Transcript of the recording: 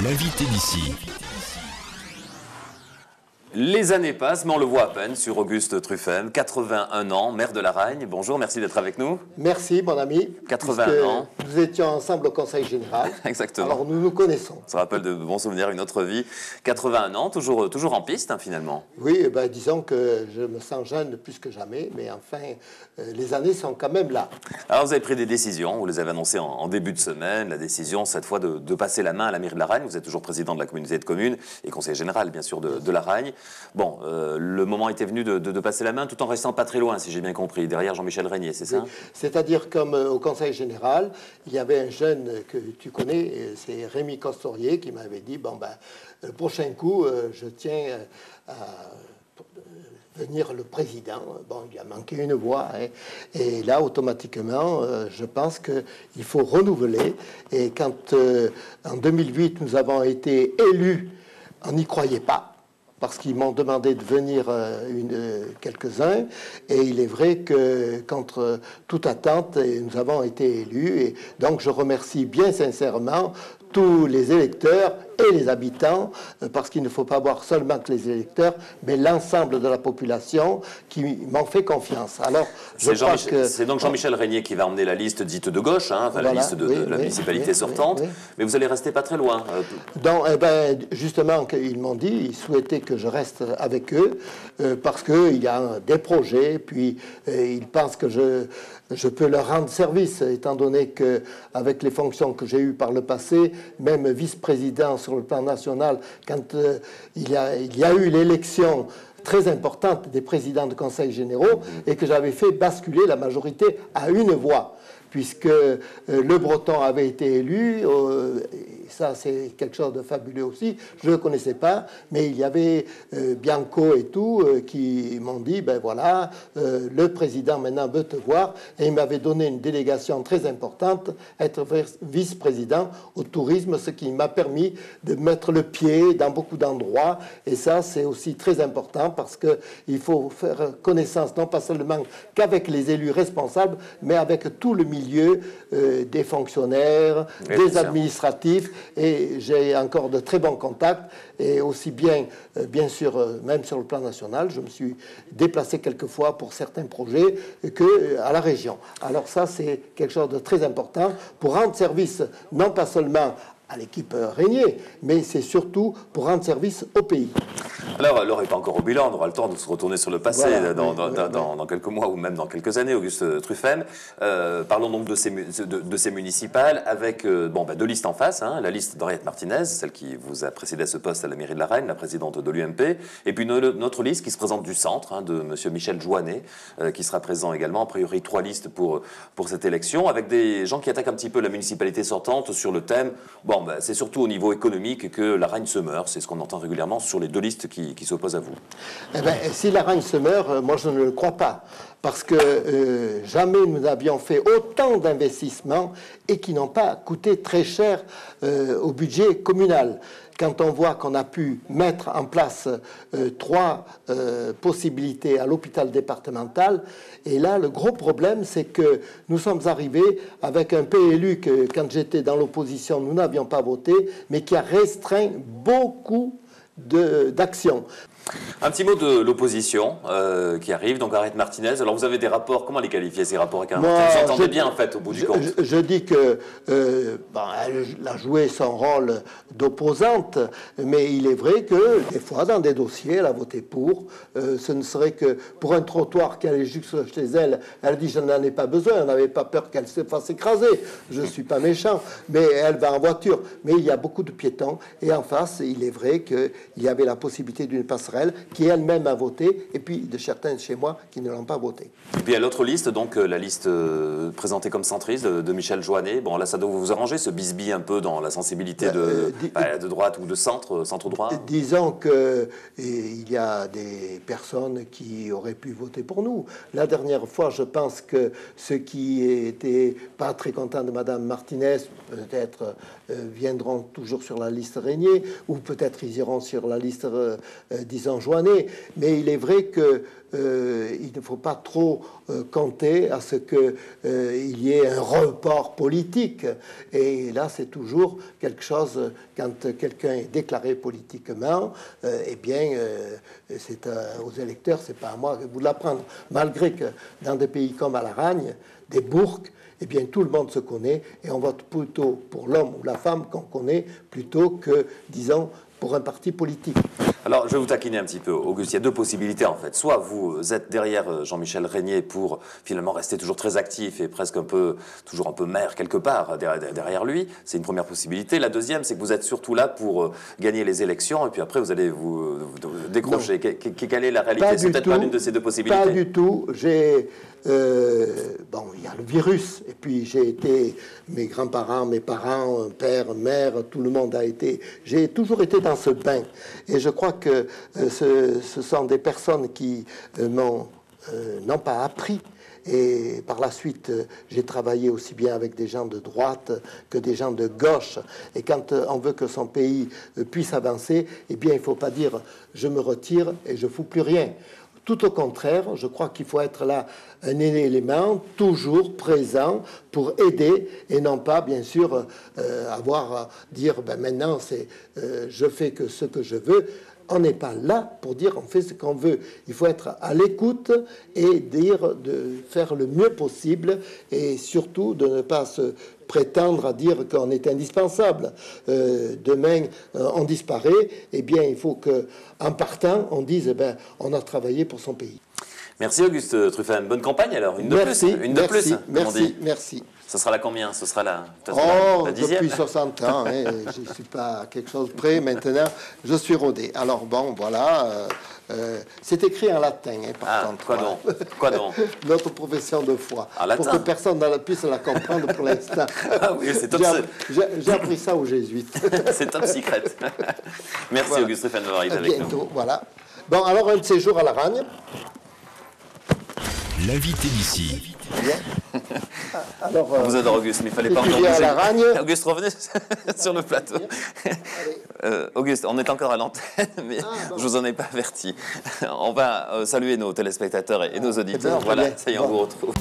L'invité d'ici. Les années passent, mais on le voit à peine sur Auguste Truffem, 81 ans, maire de Laragne. Bonjour, merci d'être avec nous. Merci, mon ami. 81 ans. Nous étions ensemble au Conseil général. Exactement. Alors, nous nous connaissons. Ça rappelle de bons souvenirs, une autre vie. 81 ans, toujours en piste, hein, finalement. Oui, ben, disons que je me sens jeune plus que jamais, mais enfin, les années sont quand même là. Alors, vous avez pris des décisions, vous les avez annoncées en début de semaine. La décision, cette fois, de passer la main à la mairie de Laragne. Vous êtes toujours président de la communauté de communes et conseiller général, bien sûr, de Laragne. Bon, le moment était venu de passer la main tout en restant pas très loin, si j'ai bien compris, derrière Jean-Michel Régnier, c'est ça? Oui. C'est-à-dire, comme au Conseil général, il y avait un jeune que tu connais, c'est Rémi Costorier, qui m'avait dit, bon, ben, le prochain coup, je tiens à venir le président. Bon, il a manqué une voix. Hein. Et là, automatiquement, je pense qu'il faut renouveler. Et quand, en 2008, nous avons été élus, on n'y croyait pas, parce qu'ils m'ont demandé de venir quelques-uns. Et il est vrai que, contre toute attente, nous avons été élus. Et donc, je remercie bien sincèrement tous les électeurs et les habitants, parce qu'il ne faut pas voir seulement que les électeurs, mais l'ensemble de la population qui m'ont fait confiance. Alors, c'est donc Jean-Michel Régnier qui va emmener la liste dite de gauche, hein, enfin, voilà, la liste de la municipalité sortante, mais vous allez rester pas très loin. Donc, eh ben, justement, ils m'ont dit, ils souhaitaient que je reste avec eux, parce qu'il y a des projets, puis ils pensent que je peux leur rendre service, étant donné qu'avec les fonctions que j'ai eues par le passé, même vice-président sur le plan national, quand il y a eu l'élection très importante des présidents de conseils généraux et que j'avais fait basculer la majorité à une voix, puisque Le Breton avait été élu, ça c'est quelque chose de fabuleux aussi, je ne le connaissais pas, mais il y avait Bianco et tout qui m'ont dit, ben voilà, le président maintenant veut te voir, et il m'avait donné une délégation très importante, être vice-président au tourisme, ce qui m'a permis de mettre le pied dans beaucoup d'endroits, et ça c'est aussi très important parce qu'il faut faire connaissance non pas seulement qu'avec les élus responsables, mais avec tout le milieu des fonctionnaires, des administratifs, et j'ai encore de très bons contacts, et aussi bien, bien sûr, même sur le plan national, je me suis déplacé quelquefois pour certains projets qu'à la région. Alors ça, c'est quelque chose de très important pour rendre service, non pas seulement à l'équipe Régnier, mais c'est surtout pour rendre service au pays. Alors, l'heure n'est pas encore au bilan, on aura le temps de se retourner sur le passé dans quelques mois ou même dans quelques années, Auguste Truffem. Parlons donc de ces municipales avec deux listes en face, hein, la liste d'Henriette Martinez, celle qui vous a précédé à ce poste à la mairie de Laragne, la présidente de l'UMP, et puis notre liste qui se présente du centre, hein, de M. Michel Joannet, qui sera présent également, a priori 3 listes pour cette élection, avec des gens qui attaquent un petit peu la municipalité sortante sur le thème, c'est surtout au niveau économique que Laragne se meurt, c'est ce qu'on entend régulièrement sur les 2 listes qui s'opposent à vous. Eh bien, si Laragne se meurt, moi je ne le crois pas, parce que jamais nous n'avions fait autant d'investissements et qui n'ont pas coûté très cher au budget communal. Quand on voit qu'on a pu mettre en place 3 possibilités à l'hôpital départemental, et là, le gros problème, c'est que nous sommes arrivés avec un PLU que, quand j'étais dans l'opposition, nous n'avions pas voté, mais qui a restreint beaucoup d'actions. Un petit mot de l'opposition qui arrive, donc Henriette Martinez. Alors vous avez des rapports, comment les qualifier ces rapports avec Henriette Martinez? Vous entendez bien en fait au bout du compte. Je dis que elle a joué son rôle d'opposante, mais il est vrai que des fois dans des dossiers elle a voté pour. Ce ne serait que pour un trottoir qui allait juste chez elle. Elle dit je n'en ai pas besoin, elle n'avait pas peur qu'elle se fasse écraser. Je ne suis pas méchant, mais elle va en voiture. Mais il y a beaucoup de piétons et en face il est vrai qu'il y avait la possibilité d'une passerelle qui elle-même a voté, et puis de certains chez moi qui ne l'ont pas voté. Et puis à l'autre liste, donc la liste présentée comme centriste de Michel Joannet. Bon, là, ça doit vous arranger, ce bisbille un peu dans la sensibilité de droite ou de centre-droit. Disons qu'il y a des personnes qui auraient pu voter pour nous. La dernière fois, je pense que ceux qui n'étaient pas très contents de Mme Martinez, peut-être viendront toujours sur la liste Régnier, ou peut-être ils iront sur la liste, disons, soi-disant Jouannet, mais il est vrai que il ne faut pas trop compter à ce qu'il y ait un report politique. Et là, c'est toujours quelque chose, quand quelqu'un est déclaré politiquement, eh bien, c'est aux électeurs, c'est pas à moi de vous l'apprendre. Malgré que dans des pays comme à Laragne, des bourgs, eh bien, tout le monde se connaît et on vote plutôt pour l'homme ou la femme qu'on connaît plutôt que, disons, pour un parti politique. Alors, je vais vous taquiner un petit peu, Auguste. Il y a deux possibilités, en fait. Soit vous êtes derrière Jean-Michel Régnier pour, finalement, rester toujours très actif et presque toujours un peu maire quelque part derrière lui. C'est une première possibilité. La deuxième, c'est que vous êtes surtout là pour gagner les élections et puis après, vous allez vous décrocher. Quelle est la réalité? C'est peut-être pas l'une de ces deux possibilités. Pas du tout. Bon, il y a le virus, et puis j'ai été, mes grands-parents, mes parents, père, mère, tout le monde a été, j'ai toujours été dans ce bain. Et je crois que ce sont des personnes qui n'ont pas appris. Et par la suite, j'ai travaillé aussi bien avec des gens de droite que des gens de gauche. Et quand on veut que son pays puisse avancer, eh bien, il ne faut pas dire « je me retire et je ne fous plus rien ». Tout au contraire, je crois qu'il faut être là un élément toujours présent pour aider et non pas, bien sûr, avoir à dire ben maintenant c'est je fais que ce que je veux. On n'est pas là pour dire on fait ce qu'on veut. Il faut être à l'écoute et dire de faire le mieux possible et surtout de ne pas se prétendre à dire qu'on est indispensable. Demain, on disparaît. Eh bien, il faut que, en partant, on dise eh ben, on a travaillé pour son pays. Merci Auguste Truffem. Bonne campagne alors. Une de merci, plus. Une de merci, plus. Merci, merci. Ce sera la combien? Ce sera la 10e? Depuis 60 ans, hein, je ne suis pas à quelque chose près. Maintenant, je suis rodé. Alors bon, voilà. C'est écrit en latin, hein, par contre. Quoi donc? Quoi donc? Notre profession de foi. En latin? Pour que personne ne puisse la comprendre pour l'instant. Ah oui, c'est top. J'ai appris ça aux jésuites. C'est top secret. Merci voilà. Auguste Truffem d'avoir été avec nous. Bientôt, voilà. Bon, alors un de ces jours à Laragne. L'invité d'ici. Alors, on vous adore Auguste, mais il ne fallait pas encore bouger. Auguste, revenez sur le plateau. Auguste, on est encore à l'antenne, mais bon. Je vous en ai pas averti. On va saluer nos téléspectateurs et nos auditeurs. Voilà, ça y est, on vous retrouve.